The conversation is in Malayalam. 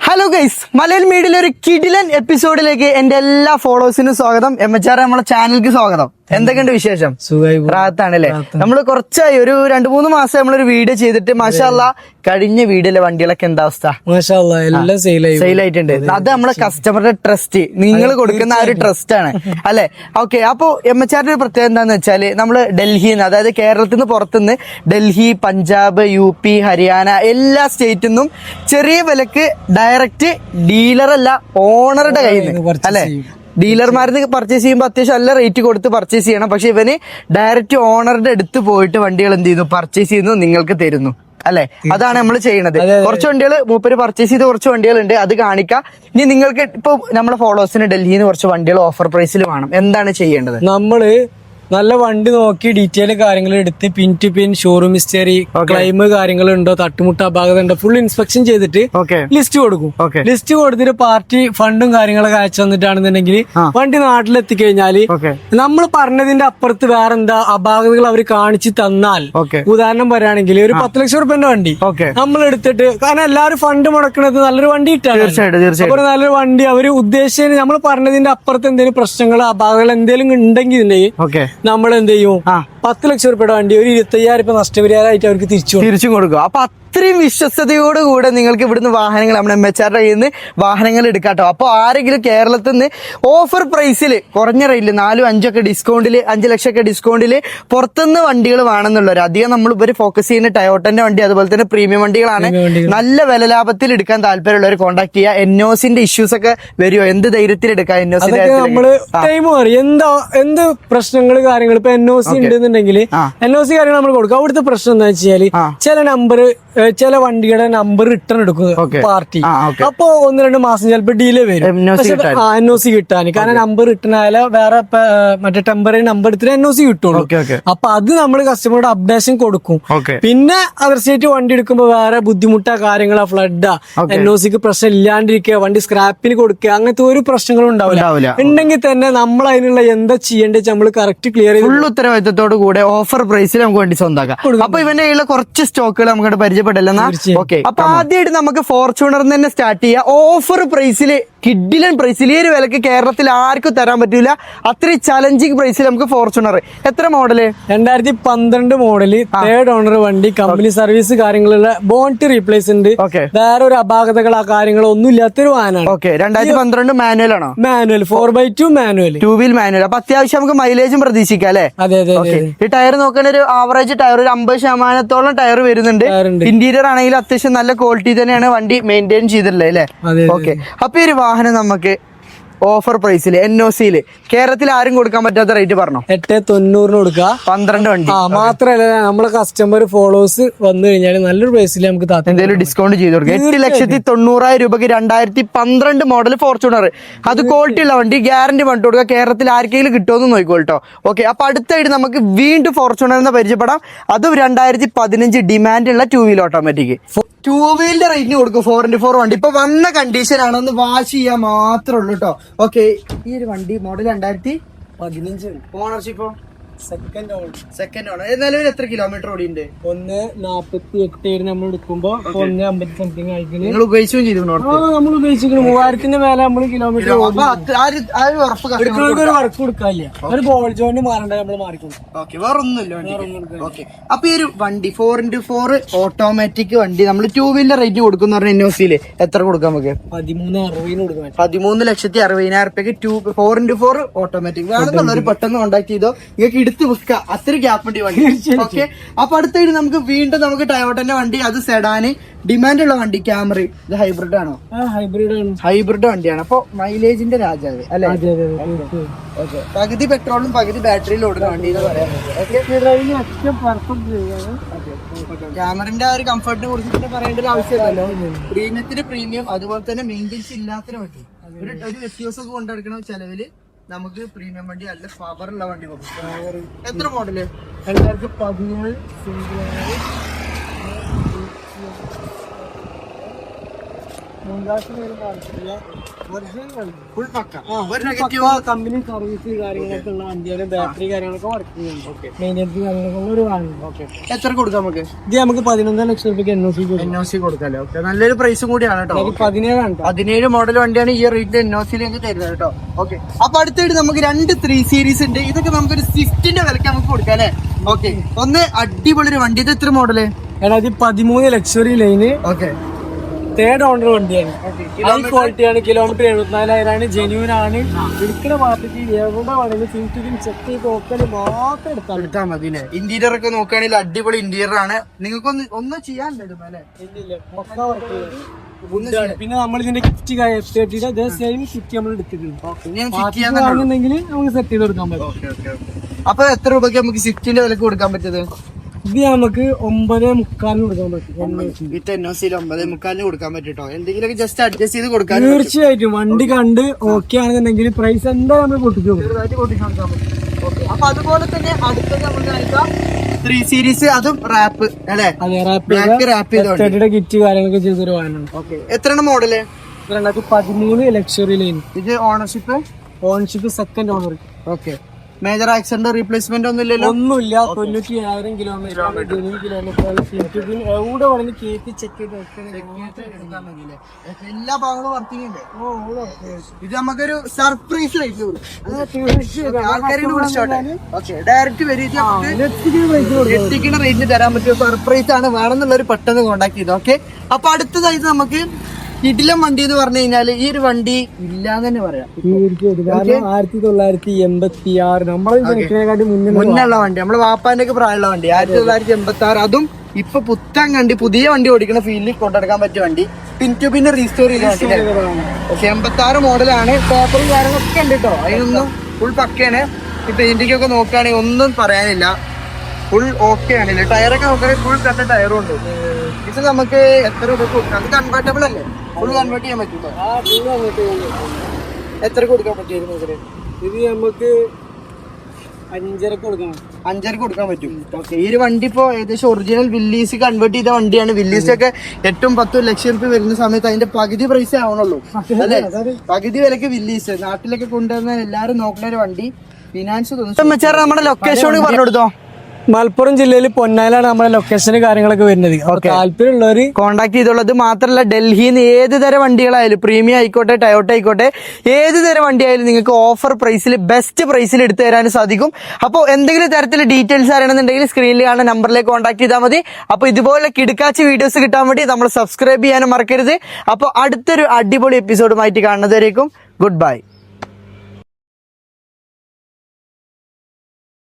ഹലോ ഗൈസ്, മലയാള മീഡിയയിലെ ഒരു കിടിലൻ എപ്പിസോഡിലേക്ക് എന്റെ എല്ലാ ഫോളോവേഴ്സിനും സ്വാഗതം. MHR നമ്മളെ ചാനലിലേക്ക് സ്വാഗതം. എന്തൊക്കെയുണ്ട് വിശേഷം? റാഹത്താണല്ലേ? നമ്മള് കുറച്ചായി ഒരു 2-3 മാസം നമ്മളൊരു വീഡിയോ ചെയ്തിട്ട് മാഷാഅല്ലാ കഴിഞ്ഞ വീഡിയോയിലെ വണ്ടികളൊക്കെ എന്താ അവസ്ഥ? എല്ലാം സെയിൽ ആയിട്ടുണ്ട്. അത് നമ്മളെ കസ്റ്റമറുടെ ട്രസ്റ്റ്, നിങ്ങൾ കൊടുക്കുന്ന ആ ഒരു ട്രസ്റ്റ് ആണ് അല്ലെ? ഓക്കെ, അപ്പൊ MHR ഒരു പ്രത്യേകത എന്താന്ന് വെച്ചാല് നമ്മള് ഡൽഹിന്ന്, അതായത് കേരളത്തിൽ നിന്ന് പുറത്തുനിന്ന് ഡൽഹി, പഞ്ചാബ്, UP, ഹരിയാന എല്ലാ സ്റ്റേറ്റിൽ നിന്നും ചെറിയ വിലക്ക് ഡയറക്റ്റ് ഡീലറല്ല ഓണറുടെ കയ്യിൽ നിന്ന് അല്ലെ, ഡീലർമാരിൽ പർച്ചേസ് ചെയ്യുമ്പോൾ അത്യാവശ്യം നല്ല റേറ്റ് കൊടുത്ത് പർച്ചേസ് ചെയ്യണം. പക്ഷെ ഇവന് ഡയറക്റ്റ് ഓണറുടെ അടുത്ത് പോയിട്ട് വണ്ടികൾ എന്ത് ചെയ്യുന്നു, പർച്ചേസ് ചെയ്യുന്നു, നിങ്ങൾക്ക് തരുന്നു അല്ലെ? അതാണ് നമ്മൾ ചെയ്യണത്. കുറച്ച് വണ്ടികൾ മൂപ്പര് പർച്ചേസ് ചെയ്ത കുറച്ച് വണ്ടികളുണ്ട്, അത് കാണിക്കാം. ഇനി നിങ്ങൾക്ക് ഇപ്പൊ നമ്മുടെ ഫോളോവേഴ്സിന് ഡൽഹിയിൽ നിന്ന് കുറച്ച് വണ്ടികൾ ഓഫർ പ്രൈസിൽ വേണം, എന്താണ് ചെയ്യേണ്ടത്? നമ്മള് നല്ല വണ്ടി നോക്കി ഡീറ്റെയിൽ കാര്യങ്ങൾ എടുത്ത് pin to pin showroom history, claim കാര്യങ്ങളുണ്ടോ, തട്ടുമുട്ട അപാകത ഉണ്ടോ, ഫുൾ ഇൻസ്പെക്ഷൻ ചെയ്തിട്ട് ലിസ്റ്റ് കൊടുക്കും. ലിസ്റ്റ് കൊടുത്തിട്ട് പാർട്ടി ഫണ്ടും കാര്യങ്ങളൊക്കെ അയച്ചു തന്നിട്ടാണെന്നുണ്ടെങ്കിൽ വണ്ടി നാട്ടിലെത്തി കഴിഞ്ഞാല് നമ്മൾ പറഞ്ഞതിന്റെ അപ്പുറത്ത് വേറെന്താ അപാകതകൾ അവർ കാണിച്ചു തന്നാൽ, ഉദാഹരണം പറയുകയാണെങ്കിൽ ഒരു 10 ലക്ഷം റുപ്യന്റെ വണ്ടി നമ്മൾ എടുത്തിട്ട്, കാരണം എല്ലാവരും ഫണ്ട് മുടക്കുന്നത് നല്ലൊരു വണ്ടി ഇട്ടാണ്, അപ്പൊ നല്ലൊരു വണ്ടി അവര് ഉദ്ദേശിച്ചതിന് നമ്മൾ പറഞ്ഞതിന്റെ അപ്പുറത്ത് എന്തെങ്കിലും പ്രശ്നങ്ങൾ അപാകതകൾ എന്തെങ്കിലും ഉണ്ടെങ്കിൽ നമ്മൾ എന്ത് ചെയ്യും, 10 ലക്ഷം റുപ്യയുടെ വണ്ടി ഒരു 25,000 നഷ്ടപരിഹാരമായിട്ട് അവർക്ക് തിരിച്ചു കൊടുക്കും. അപ്പൊ അത്രയും വിശ്വസ്തയോടുകൂടെ നിങ്ങൾക്ക് ഇവിടുന്ന് വാഹനങ്ങൾ നമ്മുടെ MHR കയ്യിൽ നിന്ന് വാഹനങ്ങൾ എടുക്കാട്ടോ. അപ്പൊ ആരെങ്കിലും കേരളത്തിൽ നിന്ന് ഓഫർ പ്രൈസിൽ കുറഞ്ഞ റേറ്റിൽ 4-5 ഒക്കെ ഡിസ്കൗണ്ടില്, 5 ലക്ഷം ഒക്കെ ഡിസ്കൗണ്ടില് പുറത്തുനിന്ന് വണ്ടികൾ വേണമെന്നുള്ളവർ അധികം നമ്മൾ ഇവര് ഫോക്കസ് ചെയ്യുന്ന ടയോട്ടന്റെ വണ്ടി, അതുപോലെ തന്നെ പ്രീമിയം വണ്ടികളാണ്. നല്ല വില ലാഭത്തിൽ എടുക്കാൻ താല്പര്യമുള്ളവർ കോൺടാക്ട് ചെയ്യുക. NOCന്റെ ഇഷ്യൂസ് ഒക്കെ വരുമോ, എന്ത് ധൈര്യത്തിൽ എടുക്കാം? നമ്മള് ടൈം എന്ത് പ്രശ്നങ്ങൾ കാര്യങ്ങൾ ഇപ്പൊ NOC ഉണ്ടെന്നുണ്ടെങ്കിൽ NOC കാര്യങ്ങൾ നമ്മൾ കൊടുക്കും. അവിടുത്തെ പ്രശ്നം എന്താ വെച്ചാല് ചില നമ്പർ, ചില വണ്ടിയുടെ നമ്പർ റിട്ടേൺ എടുക്കും പാർട്ടി. അപ്പൊ 1-2 മാസം ചിലപ്പോ ഡിലേ വരും NOC കിട്ടാൻ. കാരണം നമ്പർ റിട്ടേൺ ആയാലും വേറെ മറ്റേ ടെമ്പററി നമ്പർ എടുത്തിട്ട് NOC കിട്ടുള്ളൂ. അപ്പൊ അത് നമ്മൾ കസ്റ്റമറുടെ അപ്ഡേഷൻ കൊടുക്കും. പിന്നെ അതർ സ്റ്റേറ്റ് വണ്ടി എടുക്കുമ്പോൾ വേറെ ബുദ്ധിമുട്ടാ കാര്യങ്ങളാ, ഫ്ലഡാ, NOCക്ക് പ്രശ്നം ഇല്ലാണ്ടിരിക്കുക, വണ്ടി സ്ക്രാപ്പിന് കൊടുക്കുക, അങ്ങനത്തെ ഒരു പ്രശ്നങ്ങളും ഉണ്ടാവില്ല. ഉണ്ടെങ്കിൽ തന്നെ നമ്മൾ അതിനുള്ള എന്താ ചെയ്യേണ്ടത് നമ്മൾ കറക്റ്റ് ക്ലിയർ ചെയ്ത് ഫുൾ ഉത്തരവാദിത്തത്തോട് കൂടെ ഓഫർ പ്രൈസിൽ നമുക്ക് വണ്ടി സ്വന്തമാക്കാം. അപ്പൊ ഇവന്റെ കയ്യിലുള്ള കുറച്ച് സ്റ്റോക്കുകൾ നമുക്ക് പരിചയപ്പെടലെന്നാ. ഓക്കെ, അപ്പൊ ആദ്യമായിട്ട് നമുക്ക് ഫോർച്യൂണറിൽ തന്നെ സ്റ്റാർട്ട് ചെയ്യാം. ഓഫർ പ്രൈസിൽ, കിഡിലൻ പ്രൈസിൽ, ഈ ഒരു വിലക്ക് കേരളത്തിൽ ആർക്കും തരാൻ പറ്റൂല. അത്രയും ചലഞ്ചിങ് പ്രൈസിൽ നമുക്ക് ഫോർച്യൂണർ. എത്ര മോഡല്? 2012 മോഡല്, 3rd ഓണർ വണ്ടി, കമ്പനി സർവീസ് കാര്യങ്ങളുള്ള, ബോണ്ട് റീപ്ലേസ് ഉണ്ട്, വേറെ ഒരു അപാകതകളോ കാര്യങ്ങളോ ഒന്നും ഇല്ലാത്തൊരു വാഹനമാണ്. 2012 മാനുവൽ ആണോ? Manual, 4x2 manual, 2 wheel manual. അപ്പൊ അത്യാവശ്യം നമുക്ക് മൈലേജും പ്രതീക്ഷിക്കാം അല്ലെ? അതെ. ഈ ടയർ നോക്കുന്ന ഒരു ആവറേജ് ടയർ ഒരു 50% ടയർ വരുന്നുണ്ട്. ഇന്റീരിയർ ആണെങ്കിൽ അത്യാവശ്യം നല്ല ക്വാളിറ്റി തന്നെയാണ് വണ്ടി മെയിൻറ്റെയിൻ ചെയ്തിട്ടുള്ളത് അല്ലെ? ഓക്കെ, അപ്പൊ ഈ ഒരു വാഹനം നമുക്ക് ഓഫർ പ്രൈസിൽ NOCയില് കേരളത്തിൽ ആരും കൊടുക്കാൻ പറ്റാത്ത റേറ്റ് പറഞ്ഞോ? 890 കൊടുക്കുക. 12 വണ്ടി മാത്രല്ല, നമ്മളെ കസ്റ്റമർ ഫോളോവേഴ്സ് വന്നു കഴിഞ്ഞാൽ നല്ലൊരു പ്രൈസിൽ നമുക്ക് എന്തെങ്കിലും ഡിസ്കൗണ്ട് ചെയ്ത് കൊടുക്കുക. 8,90,000 രൂപക്ക് 2012 മോഡൽ ഫോർച്യൂണർ, അത് ക്വാളിറ്റി ഉള്ള വണ്ടി, ഗ്യാരണ്ടി വണ്ടി കൊടുക്കുക. കേരളത്തിൽ ആർക്കെങ്കിലും കിട്ടുമെന്ന് നോക്കിക്കോട്ടോ. ഓക്കെ, അപ്പൊ അടുത്തായിട്ട് നമുക്ക് വീണ്ടും ഫോർച്യൂണർ എന്ന് പരിചയപ്പെടാം. അതും 2015 ഡിമാൻഡ് ഉള്ള 2 വീൽ ഓട്ടോമാറ്റിക്. 2 വീലിന്റെ റേറ്റിന് കൊടുക്കും 4x4 വണ്ടി. ഇപ്പൊ വന്ന കണ്ടീഷൻ ആണ്, ഒന്ന് വാഷ് ചെയ്യാൻ മാത്രമേ ഉള്ളൂ കേട്ടോ. ഓക്കെ, ഈ ഒരു വണ്ടി മോഡൽ 2015, ഓണർഷിപ്പോ സെക്കൻഡ് ഓണർ. നിലവിൽ എത്ര കിലോമീറ്റർ ഓടിയുണ്ട്? 148 നമ്മൾ എടുക്കുമ്പോ 150 സംതിങ് ആയിരിക്കും. നിങ്ങൾ ഉപയോഗിച്ചും ചെയ്തിരുന്നു? നമ്മൾ ഉപയോഗിച്ചിരിക്കുന്നു. 3000 മേലെ നമ്മൾ കിലോമീറ്റർ ഒരു വർക്ക് കൊടുക്കാനില്ല. ഒരു ബോൾ ജോയിന്റ് മാറണ്ട, നമ്മൾ മാറിക്കൊടുക്കും. വേറെ ഒന്നുമില്ല. ഓക്കെ, അപ്പൊ ഈ ഒരു വണ്ടി 4x4 ഓട്ടോമാറ്റിക് വണ്ടി നമ്മൾ 2 വീലർ റേറ്റ് കൊടുക്കുന്ന NOCയില് എത്ര കൊടുക്കാം നമുക്ക്? 13,60,000 കൊടുക്കാം. 13,60,000 രൂപയ്ക്ക് 4x4 ഓട്ടോമാറ്റിക് വേണമെന്നുള്ളവർ പെട്ടെന്ന് കോണ്ടാക്ട് ചെയ്തോ, നിങ്ങൾക്ക് എടുത്ത് വെക്കുക. അത്ര ഗ്യാപ്പ് ഉണ്ട് വണ്ടി. ഓക്കെ, അപ്പൊ അടുത്തായിട്ട് നമുക്ക് വീണ്ടും നമുക്ക് ടയോട്ടന്റെ വണ്ടി, അത് സെഡാന് ഡിമാൻഡ് ഉള്ള വണ്ടി, ക്യാമറി. ഇത് ഹൈബ്രിഡ് ആണോ? ഹൈബ്രിഡ് വണ്ടിയാണ്. അപ്പൊ മൈലേജിന്റെ രാജാവ് അല്ലെ? ഓക്കെ, പകുതി പെട്രോളും പകുതി ബാറ്ററിയിലും ഓടുന്ന വണ്ടി എന്ന് പറയാൻ പറ്റും. ക്യാമറിന്റെ ആ ഒരു കംഫർട്ടിനെ കുറിച്ച് പറയേണ്ട ഒരു ആവശ്യമില്ലല്ലോ. പ്രീമിയത്തിന് പ്രീമിയം, അതുപോലെ തന്നെ മെയിൻ്റെനൻസ് ഇല്ലാത്തൊരു വണ്ടി. ഒരു വ്യത്യാസമൊക്കെ കൊണ്ടെടുക്കണം ചെലവില്. നമുക്ക് പ്രീമിയം വണ്ടി, നല്ല പവറുള്ള വണ്ടി നോക്കും. എത്ര മോഡല്? 2017 ഫുൾ പക്ക കമ്പനി സർവീസ് കാര്യങ്ങളൊക്കെ ഉള്ള വണ്ടിയാണ്, ബാറ്ററി കാര്യങ്ങളൊക്കെ വർക്ക് ചെയ്യുന്നുണ്ട്, മെയിൻ്റെനൻസ് കാര്യങ്ങളൊക്കെ ഉള്ള ഒരു വാഹനം. എത്ര കൊടുക്കാം നമുക്ക്? ഇത് നമുക്ക് 11 ലക്ഷം രൂപയ്ക്ക് NOC കൊടുക്കാലോ. നല്ലൊരു പ്രൈസും കൂടിയാണ് കേട്ടോ. 17 മോഡൽ വണ്ടിയാണ് ഈ റേറ്റ് NOC തരുന്നത് കേട്ടോ. ഓക്കെ, അപ്പൊ അടുത്തായിട്ട് നമുക്ക് 2 3 സീരീസ് ഉണ്ട്. ഇതൊക്കെ നമുക്കൊരു സ്വിഫ്റ്റിന്റെ വിലക്ക് നമുക്ക് കൊടുക്കാം അല്ലേ? ഓക്കെ, ഒന്ന് അടിപൊളി ഒരു വണ്ടി. ഇത് എത്ര model? 13 luxury line. Okay, 3rd owner വണ്ടിയാണ്, ഹൈ ക്വാളിറ്റിയാണ്, കിലോമീറ്റർ 74,000 ജെന്യൂൻ ആണ്. എടുക്കുന്ന പാർട്ടിക്ക് എവിടെ വേണമെങ്കിലും സീറ്റിലും ചെക്ക് ചെയ്ത് നോക്കല് മാത്രം എടുത്താൽ മതി. ഇന്റീരിയർ ഒക്കെ നോക്കുകയാണെങ്കിൽ അടിപൊളി ഇന്റീരിയർ ആണ്. നിങ്ങൾക്ക് ഒന്നും ചെയ്യാൻ അല്ലേ? പിന്നെ നമ്മൾ ഇതിന്റെ കിറ്റ് സെയിം കിറ്റ് നമ്മൾ എടുത്തിട്ടുണ്ട്, ആണെന്നുണ്ടെങ്കിൽ നമുക്ക് സെറ്റ് ചെയ്ത് കൊടുക്കാൻ പറ്റും. അപ്പൊ എത്ര രൂപയ്ക്ക് നമുക്ക് സ്വിഫ്റ്റിന്റെ വിലക്ക് കൊടുക്കാൻ പറ്റത്? ഇത് നമുക്ക് 9.25 കൊടുക്കാൻ പറ്റും. വിത്ത് NOC 9.25 കൊടുക്കാൻ പറ്റും. എന്തെങ്കിലും ജസ്റ്റ് അഡ്ജസ്റ്റ് ചെയ്ത് കൊടുക്കാൻ തീർച്ചയായിട്ടും. വണ്ടി കണ്ട് ഓക്കെ ആണെന്നുണ്ടെങ്കിൽ പ്രൈസ് എന്താ നമ്മൾ പൊട്ടിച്ചു കൊടുക്കാൻ പറ്റും. അപ്പൊ അതുപോലെ തന്നെ അടുത്തത് നമുക്ക് കാണിക്കാം 3 സീരീസ്, അതും റാപ്പ് അല്ലേ? റാപ്പ് കിറ്റ് കാര്യങ്ങളൊക്കെ ചെയ്തൊരു വാഹനമാണ്. എത്ര മോഡല്? 2013 luxury line. ഇത് ownership second owner. Okay, major accident replacement ഒന്നും ഇല്ലല്ലോ? ഒന്നുമില്ല. 97,000 കിലോമീറ്റർ എവിടെ വേണമെങ്കിൽ കേറ്റി ചെക്ക് ചെയ്ത് എല്ലാ ഭാഗങ്ങളും വർക്കിംഗ് ഉണ്ട്. ഇത് നമുക്കൊരു സർപ്രൈസ് ഡയറക്റ്റ് എത്തിക്കുന്ന റേറ്റിന് തരാൻ പറ്റിയ സർപ്രൈസ് ആണ്. വേണമെന്നുള്ളൊരു പെട്ടെന്ന് കോൺടാക്ട് ചെയ്തു. ഓക്കെ, അപ്പൊ അടുത്തതായിട്ട് നമുക്ക് കിടിലം വണ്ടി എന്ന് പറഞ്ഞു കഴിഞ്ഞാല് ഈ ഒരു വണ്ടി ഇല്ലാന്ന് തന്നെ പറയാം. 1986 നമ്മളെ മുന്നുള്ള വണ്ടി, നമ്മളെ വാപ്പാന്റെ ഒക്കെ പ്രായമുള്ള വണ്ടി, 1986. അതും ഇപ്പൊ പുത്തൻ കണ്ടി പുതിയ വണ്ടി ഓടിക്കുന്ന ഫീൽഡിൽ കൊണ്ടെടുക്കാൻ പറ്റിയ വണ്ടി. പിൻ ടു പിൻ റീസ്റ്റോർ ചെയ്ത വണ്ടി. പക്ഷെ 86 മോഡലാണ്. പേപ്പറും കാര്യങ്ങളൊക്കെ ഉണ്ട് കേട്ടോ. അതിനൊന്നും ഫുൾ പക്കയാണ്. ഈ പെയിന്റിംഗ് ഒക്കെ നോക്കുകയാണെങ്കിൽ ഒന്നും പറയാനില്ല, ഫുൾ ഓക്കെ ആണല്ലേ. ടയറൊക്കെ നോക്കുകയാണെങ്കിൽ ഫുൾ കട്ട ടയറും ഉണ്ട്. ഇത് നമുക്ക് എത്ര രൂപ കൊടുക്കാം? അത് കൺവേർട്ടബിൾ അല്ലേ? ഫുൾ കൺവേർട്ട് ചെയ്യാൻ പറ്റുമോ? എത്ര കൊടുക്കാൻ പറ്റുമായിരുന്നു? ഇത് നമുക്ക് 5.5 കൊടുക്കണം. 5.5 കൊടുക്കാൻ പറ്റും. ഓക്കെ, ഈ ഒരു വണ്ടി ഇപ്പോ ഏകദേശം ഒറിജിനൽ വില്ലീസ് കൺവേർട്ട് ചെയ്ത വണ്ടിയാണ്. വില്ലീസ് ഒക്കെ 8-10 ലക്ഷം രൂപ വരുന്ന സമയത്ത് അതിന്റെ പകുതി പ്രൈസ് ആവണുള്ളൂ അല്ലേ? പകുതി വിലക്ക് വില്ലീസ് നാട്ടിലൊക്കെ കൊണ്ടുവന്നാൽ എല്ലാരും നോക്കുന്ന ഒരു വണ്ടി. ഫിനാൻസ് നമ്മുടെ ലൊക്കേഷൻ പറഞ്ഞു കൊടുത്തോ. മലപ്പുറം ജില്ലയിൽ പൊന്നാലാണ് നമ്മുടെ ലൊക്കേഷന് കാര്യങ്ങളൊക്കെ വരുന്നത്. താല്പര്യമുള്ളവര് കോൺടാക്ട് ചെയ്തോളൂ. മാത്രമല്ല ഡൽഹിന്ന് ഏത് തരം വണ്ടികളായാലും, പ്രീമിയം ആയിക്കോട്ടെ, ടയോട്ട ആയിക്കോട്ടെ, ഏത് തരം വണ്ടിയായാലും നിങ്ങൾക്ക് ഓഫർ പ്രൈസിൽ ബെസ്റ്റ് പ്രൈസിൽ എടുത്തു തരാനും സാധിക്കും. അപ്പോൾ എന്തെങ്കിലും തരത്തിൽ ഡീറ്റെയിൽസ് അറിയണമെന്നുണ്ടെങ്കിൽ സ്ക്രീനിൽ കാണുന്ന നമ്പറിലേക്ക് കോൺടാക്ട് ചെയ്താൽ മതി. അപ്പോൾ ഇതുപോലെ കിടക്കാച്ച വീഡിയോസ് കിട്ടാൻ വേണ്ടി നമ്മൾ സബ്സ്ക്രൈബ് ചെയ്യാനും മറക്കരുത്. അപ്പോൾ അടുത്തൊരു അടിപൊളി എപ്പിസോഡുമായിട്ട് കാണുന്നതായിരിക്കും. Good bye.